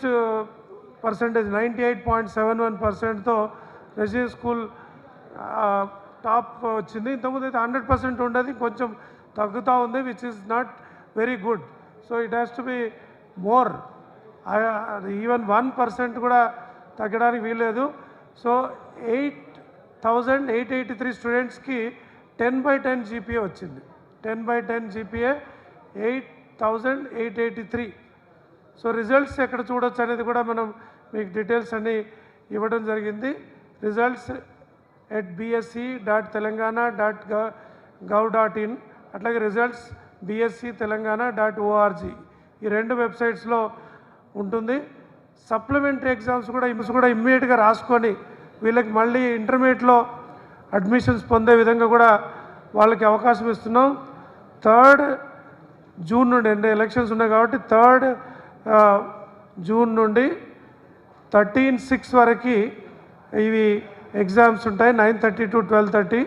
Highest percentage 98.71%తో residential school top వచ్చింది. ఇంతకుముందు అయితే 100% ఉండేది, కొంచెం తగ్గుతూ ఉంది, which is not very good. So it has to be more. Even 1% కూడా తగ్గడానికి వీల్లేదు. సో 8,883 స్టూడెంట్స్కి 10/10 జీపీఏ వచ్చింది. 10/10 జీపీఏ 8,883. సో రిజల్ట్స్ ఎక్కడ చూడొచ్చు అనేది కూడా మనం మీకు డీటెయిల్స్ అన్నీ ఇవ్వడం జరిగింది. రిజల్ట్స్ bsc.telangana.gov.in, అట్లాగే రిజల్ట్స్ bsctelangana.org, ఈ రెండు వెబ్సైట్స్లో ఉంటుంది. సప్లిమెంటరీ ఎగ్జామ్స్ కూడా ఇమ్మీడియట్గా రాసుకొని వీళ్ళకి మళ్ళీ ఇంటర్మీడియట్లో అడ్మిషన్స్ పొందే విధంగా కూడా వాళ్ళకి అవకాశం ఇస్తున్నాం. 3rd జూన్ నుండి, అంటే ఎలక్షన్స్ ఉన్నాయి కాబట్టి 3rd జూన్ నుండి 13/6 వరకు ఇవి ఎగ్జామ్స్ ఉంటాయి, 9:30 to 12:30.